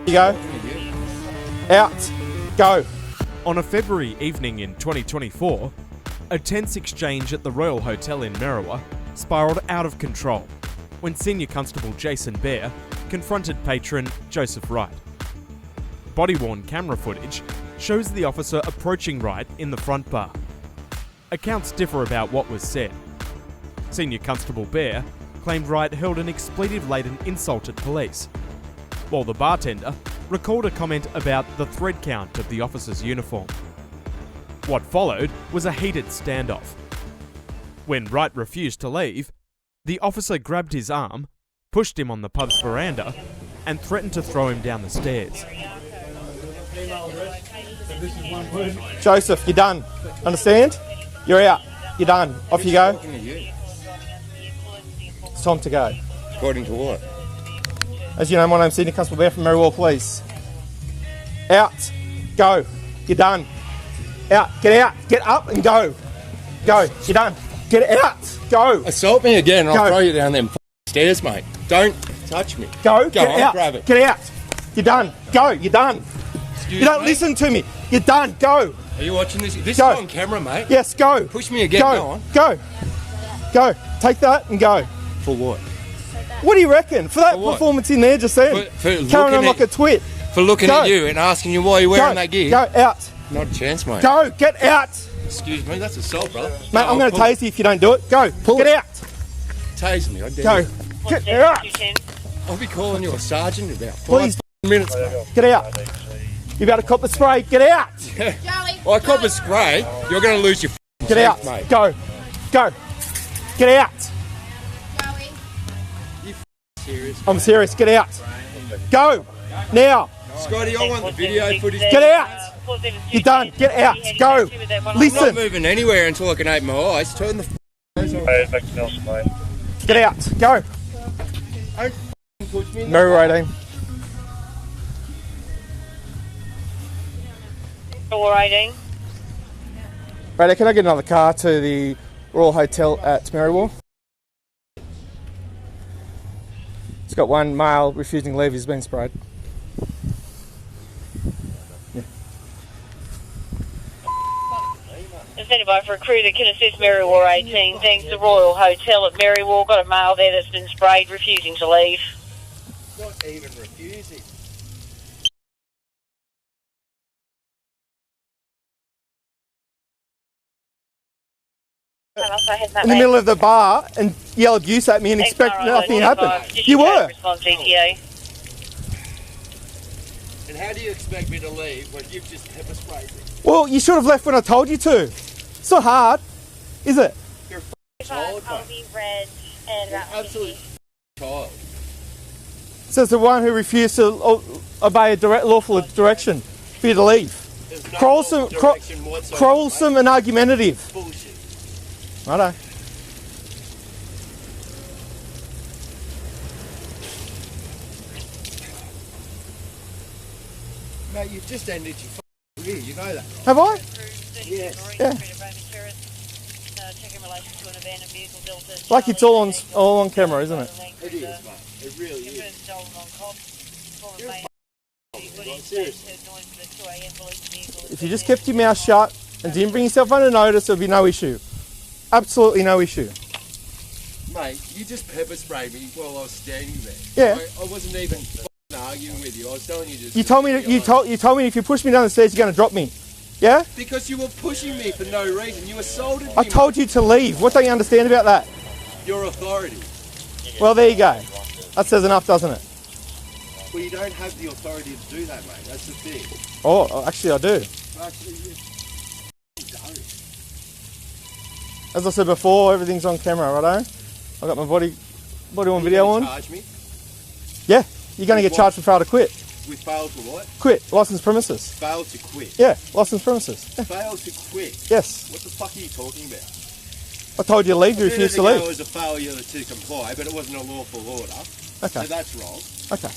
You go. Out. Go. On a February evening in 2024, a tense exchange at the Royal Hotel in Merriwa spiralled out of control when Senior Constable Jason Bear confronted patron Joseph Wright. Body-worn camera footage shows the officer approaching Wright in the front bar. Accounts differ about what was said. Senior Constable Bear claimed Wright hurled an expletive-laden insult at police, while the bartender recalled a comment about the thread count of the officer's uniform. What followed was a heated standoff. When Wright refused to leave, the officer grabbed his arm, pushed him on the pub's veranda, and threatened to throw him down the stairs. Joseph, you're done. Understand? You're out. You're done. Off you go. It's time to go. According to what? As you know, my name's Senior Constable Bear from Merriwa Police. Out. Go. You're done. Out. Get out. Get up and go. Go. You're done. Get out. Go. Assault me again and Go. I'll throw you down them stairs, mate. Don't touch me. Go. Get I'll out. grab it. Get out. You're done. Go. You're done. Excuse You don't me? listen to me. You're done. Go. Are you watching this? This Go. is on camera, mate. Yes, go. Push me again. Go. Go on. Go. Go. Take that and go. For what? What do you reckon? For that For what? performance in there just then? For Carrying looking on like at- a twit. For looking Go. at you and asking you why you're wearing that gear? Go. Out. Not a chance, mate. Go. Get out. Excuse me, that's assault, brother. Mate, I'm going to tase you if you don't do it. Go. Get out. Tase me, I dare Go. you. Get out. I'll be calling you a sergeant in about 5 Please. minutes, mate. Get out. You about to cop the spray. Get out. Well, I cop a spray, you're going to lose your Get teeth, out. mate. Go. Go. Get out. Serious? I'm serious. Get out. Go. Now. Scotty, I want the video footage. Get out. You're done. Get out. Go. I'm not Listen. moving anywhere until I can open my eyes. Turn the Get out. Go. Don't push me in the Merriwa 18. 418. Right, can I get another car to the Royal Hotel at Merriwa? It's got one male refusing leave. He's been sprayed. If anybody for a crew that can assist Merriwa 18, thanks to Royal Hotel at Merriwa. Got a male there that's been sprayed, refusing to leave. Not even refusing. In the middle of the bar and yell abuse at me and expect nothing to happen. You were. Response ETA. And how do you expect me to leave when you've just pepper sprayed me? Well, you should have left when I told you to. It's not hard, is it? You're a child, I'll mate. be red and You're about an absolute child. So it's the one who refused to obey a lawful direction for you to leave. There's no Quarrelsome, direction whatsoever, quarrelsome and argumentative. mate. Bullshit. Righto. Mate, you've just ended your career, you know that. Have I? Yes. Yeah. Check in relation to an abandoned vehicle Delta. Like it's all on camera, isn't it? It is, mate. It really is. Seriously. If you just kept your mouth shut and didn't bring yourself under notice, there'd be no issue. Absolutely no issue. Mate, you just pepper sprayed me while I was standing there. Yeah. I wasn't even arguing with you. I was telling you just. You told me you told me if you push me down the stairs, you're going to drop me. Yeah? Because you were pushing me for no reason. You assaulted me. I told you to leave. What don't you understand about that? Your authority. Well, there you go. That says enough, doesn't it? Well, you don't have the authority to do that, mate. That's the thing. Oh, actually, I do. Actually, you don't. As I said before, everything's on camera, righto? I got my body on video on. Charge me Yeah, you're going to get charged for fail to quit. with fail to what? Quit. Licensed premises. Fail to quit. Yeah, licensed premises. Yeah. Fail to quit. Yes. What the fuck are you talking about? I told you to leave, you A minute refused to ago leave. it was a failure to comply, but it wasn't a lawful order. Okay. So that's wrong. Okay.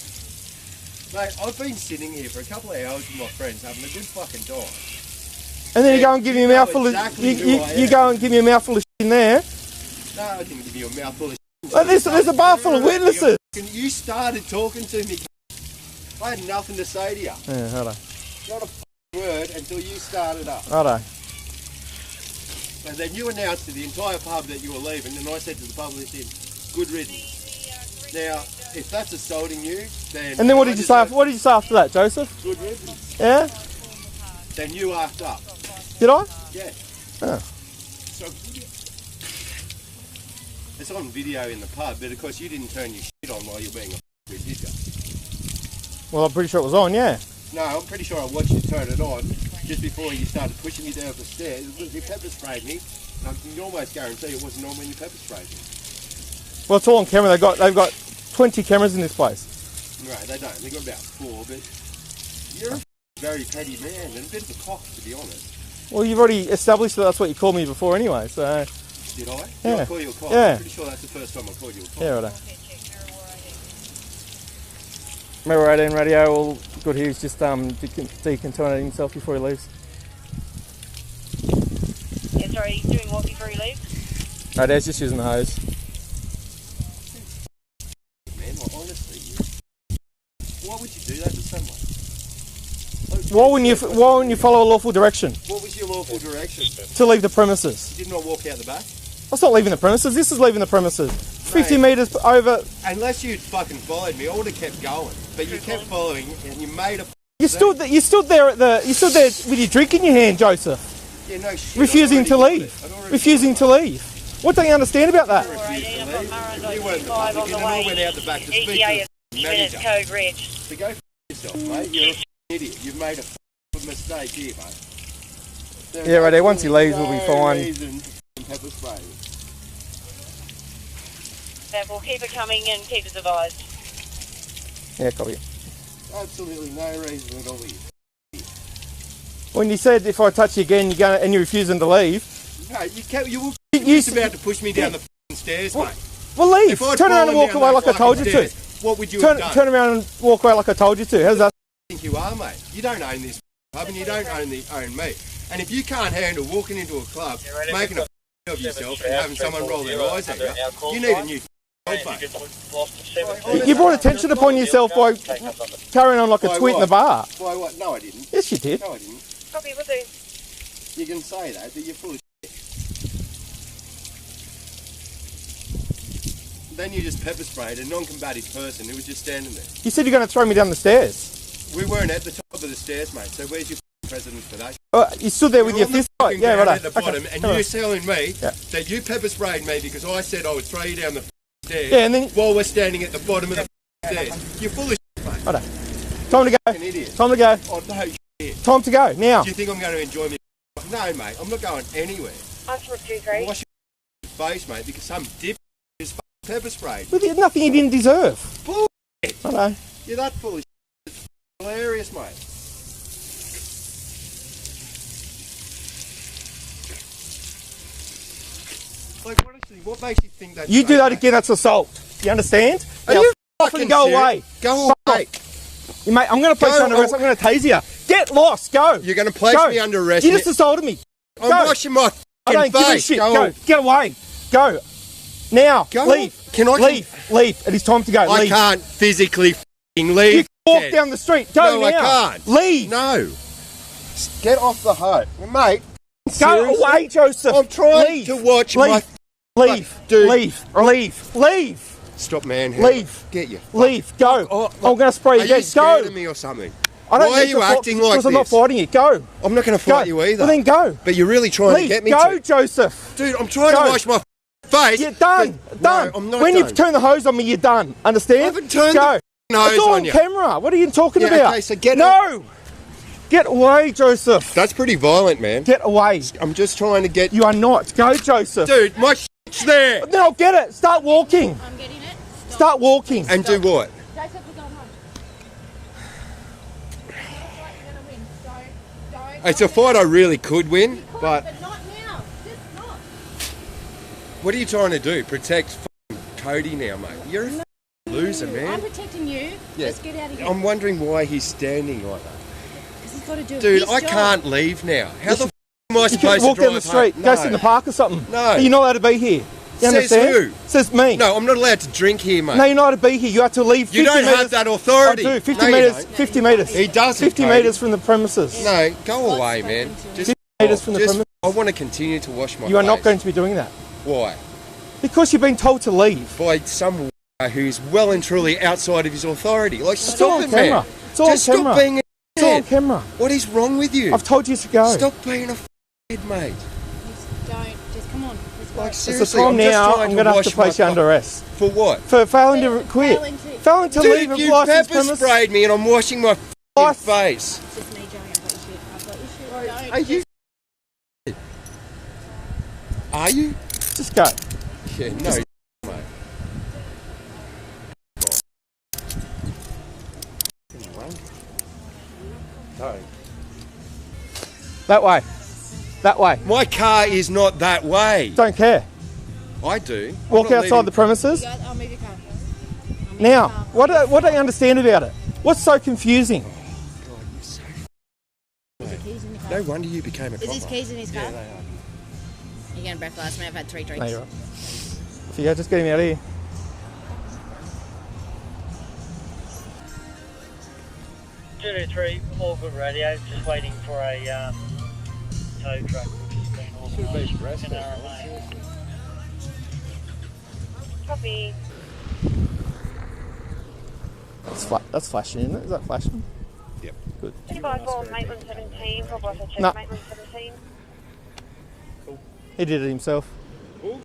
Mate, I've been sitting here for a couple of hours with my friends having a good fucking time. And then you go and give me a You know mouthful exactly of who I you am. go and give me a mouthful of shit in there. No, I didn't give you a mouthful of shit. There's a bar full of witnesses. You started talking to me. I had nothing to say to you. Yeah, righto. Not a word until you started up. Righto. And then you announced to the entire pub that you were leaving, and I said to the publican, good riddance. Now, if that's assaulting you, then... And then what did you say? What did you say after that, Joseph? Good riddance. Yeah. Then you asked up. Did I? Yeah. Oh. So, it's on video in the pub, but of course you didn't turn your shit on while you were being a did you? Well, I'm pretty sure it was on. Yeah. No, I'm pretty sure I watched you turn it on just before you started pushing me down the stairs. You pepper sprayed me, and I can almost guarantee it wasn't on when you pepper sprayed me. Well, it's all on camera. They've got 20 cameras in this place. Right, they don't. They've got about 4, but you're a very petty man and a bit of a cock, to be honest. Well, you've already established that that's what you called me before anyway, so... Did I? Yeah. Did I call you a cock? Yeah. I'm pretty sure that's the first time I called you a cock. Yeah, righto. Mirror 18 radio, all good here. He's just decontaminating himself before he leaves. Yeah, sorry, he's doing what before he leaves? No, Dad's just using the hose. Man, well, honestly, why would you do that to someone? Why wouldn't you follow a lawful direction? What was your lawful direction? To leave the premises. You did not walk out the back? That's not leaving the premises. This is leaving the premises. 50 metres over. Unless you'd fucking followed me, I would have kept going. But you kept following, and you made a. You stood there with your drink in your hand, Joseph. Yeah, no shit. Refusing to leave. Refusing to leave. What don't you understand about that? You weren't the publican, and I went out the back to speak to the manager. Code red. So go f yourself, mate. You're an idiot. You've made a mistake here, mate. Yeah, right there. Once he leaves, we'll be fine. Pepper spray. That will keep it coming and keep us advised. Yeah, copy. Absolutely no reason at all. When you said if I touch you again, you're refusing to leave. No, you were just about to push me down the stairs, mate. Well, leave. Turn around and walk away like I told you to. What would you have done? Turn around and walk away like I told you to. How's that? I think you are, mate. You don't own this pub, and you don't own me. And if you can't handle walking into a club, making a of yourself and having someone roll their eyes at you, you need a new mate. You brought attention upon yourself by carrying on like a tweet in the bar. Why what? No, I didn't. Yes, you did. No, I didn't. Copy, we'll do. You can say that, but you're full of shit. Then you just pepper sprayed a non-combative person who was just standing there. You said you're going to throw me down the stairs. We weren't at the top of the stairs, mate, so where's your president for that? You stood there with your fist fight. Yeah, right. At the bottom, and you're telling me that you pepper sprayed me because I said I would throw you down the stairs. Yeah, and then while we're standing at the bottom of the stairs. You're full of shit, mate. Right. Time to go. An idiot. Time to go. Oh, no shit. Time to go now. Do you think I'm going to enjoy me? No, mate. I'm not going anywhere. Ask for 2-3. Wash your face, mate, because some dip is pepper sprayed. With nothing you didn't deserve. Bullshit. I know. You're that full of shit. It's hilarious, mate. Like, what makes you think that? You do that again, that's assault. You understand? Are now, you fucking go serious? away. Go away. You mate, I'm going to place you under arrest. I'm going to tase you. Get lost. Go. You're going to place me under arrest. You just assaulted me. I'm go. washing my I don't face. give a shit. Go. Get away. Go. Now. Go. Leave. Can I leave? It is time to go. I can't physically leave. You walk down the street. Go no, now. I can't. Leave. No. Get off the hose. Mate. Go seriously? away, Joseph. I'm trying to watch my... Leave. Dude. Leave. Stop, man. Leave. Get you. Leave. Go. I'm going to spray you again. Are you scared go. of me or something? I don't Why are you acting like this? Because I'm not fighting you. Go. I'm not going to fight you either. Well, then go. But you're really trying to get me Go, to. Joseph. Dude, I'm trying to wash my face. You're done. No, I'm not when done. you turn the hose on me, you're done. Understand? I haven't turned go. the hose it's all on you. Camera. What are you talking about? Okay, so get No. Get away, Joseph. That's pretty violent, man. Get away. I'm just trying to get... You are not. Go, Joseph. Dude, my shit's there. Then I'll get it. Start walking. I'm getting it. Start walking. And do what? Joseph, we're going home. You're going to win. Don't. It's a fight I really could win, You could, but... not now. Just not. What are you trying to do? Protect Cody now, mate? You're a loser, man. I'm protecting you. Yeah. Just get out of here. I'm wondering why he's standing like that. Because he's got to do Dude, his I job. can't leave now. How the f*** am I You supposed can to walk drive down the street. home? Go No. sit in the park or something. No. You're not allowed to be here. You Says understand? who? Says me. No, I'm not allowed to drink here, mate. No, you're not to be here. You have to leave 50 you don't metres. have that authority. I do. 50 No, you metres. don't. 50 metres. He doesn't, 50 Cody. metres from the premises. No, go away, man. Just 50 metres from the premises. I want to continue to wash my face. You are not going to be doing that. Why? Because you've been told to leave. By some who's well and truly outside of his authority. Like, It's all stop on it, man. camera. It's all Just on camera. stop being a It's all on head. camera. What is wrong with you? I've told you to go. Stop being a head, mate. Just don't. Just come on. Let's go. Like, It's seriously, the time I'm just now. trying I'm going to have to wash my place you under arrest. For what? For failing to quit. Failing to leave Dude, a you licensed pepper premise. sprayed me and I'm washing my Lice. face. It's just me, Joey. I've got your shit. I've got your shit. Don't. Are you? Are you? Just go. Yeah, no, mate. No. That way. That way. My car is not that way. Don't care. I do. Walk I'm not outside the premises. You guys, I'll move your car. I'll move Now, your car. what don't you understand about it? What's so confusing? God, you're so Is his keys in your car? No wonder you became a Is his copper. keys in his car? Yeah, they are. You're getting breakfast, mate. I've had 3 drinks. No, you're right. If you go, just get him out of here. All good radio, just waiting for a tow truck which has been organised. An RMA. Copy. That's flashing, isn't it? Is that flashing? Yep. Good. 254 Maitland 17, Rob Ross, check No. Maitland 17. He did it himself. Lying.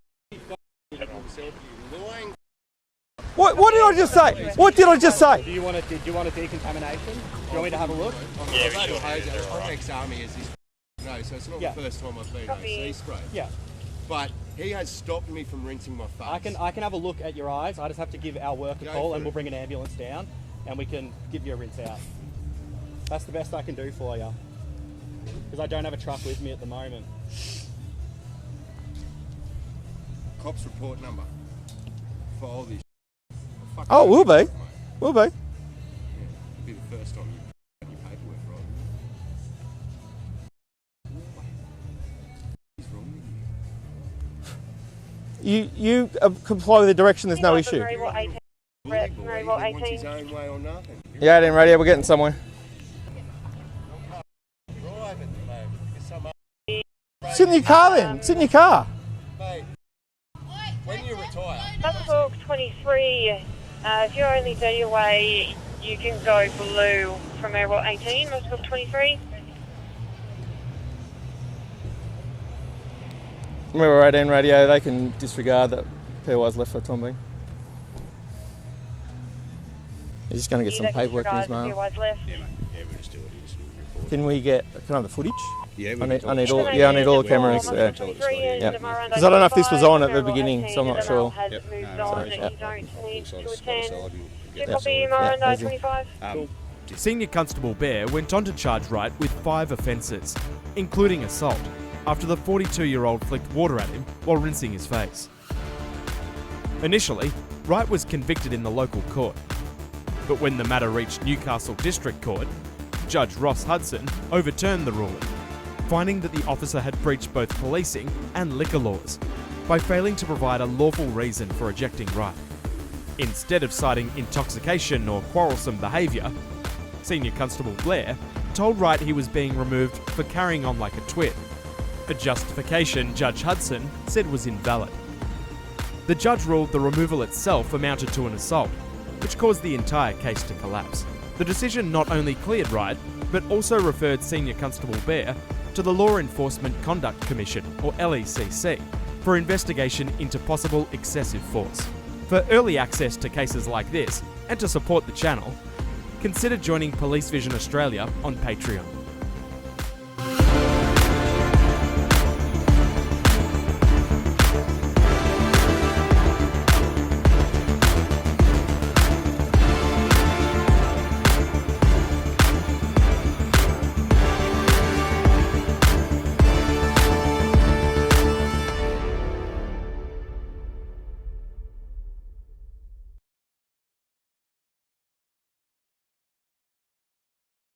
What did I just say? What did I just say? Do you want a decontamination? Do you want me to have a look? Yeah, sure. I'm ex-army as this. No, so it's not Yeah. the first time I've been Copy. overseas sprayed. Yeah. But he has stopped me from rinsing my face. I can have a look at your eyes. I just have to give our work a Go call for and it. we'll bring an ambulance down and we can give you a rinse out. That's the best I can do for you. Because I don't have a truck with me at the moment. Cops report number. File this. Fucking Oh, will be. mate. Will be. Yeah, be the first time you got your paperwork right. What is wrong with you? You comply with the direction. There's no issue. Mary Watt 18. Bully boy, Mary he Watt wants his 18. own way or nothing. Yeah, then radio. We're getting somewhere. Drive at the moment because some Sit in your car then. Sit in your car. mate. When you retire, Buckbook 23. If you're only 30 away, you can go blue from Mary Watt 18, Buckbook 23. Remember 18 radio. They can disregard that POI's left for the time being. He's just going to get some paperwork in his mail. Left. yeah, we'll just do what it is. Can we get? Can I have the footage? Yeah, I need all. Yeah, I need all the cameras. Yeah. Yeah. Because I don't know if this was on at the beginning, so I'm not sure. Has moved on and you don't need to attend. Yeah. Copy, Yeah, Miranda easy. 25. Senior Constable Bear went on to charge Wright with 5 offences, including assault, after the 42-year-old flicked water at him while rinsing his face. Initially, Wright was convicted in the local court, but when the matter reached Newcastle District Court, Judge Ross Hudson overturned the ruling, finding that the officer had breached both policing and liquor laws by failing to provide a lawful reason for ejecting Wright. Instead of citing intoxication or quarrelsome behaviour, Senior Constable Blair told Wright he was being removed for carrying on like a twit, a justification Judge Hudson said was invalid. The judge ruled the removal itself amounted to an assault, which caused the entire case to collapse. The decision not only cleared Wright, but also referred Senior Constable Bear to the Law Enforcement Conduct Commission, or LECC, for investigation into possible excessive force. For early access to cases like this, and to support the channel, consider joining Police Vision Australia on Patreon.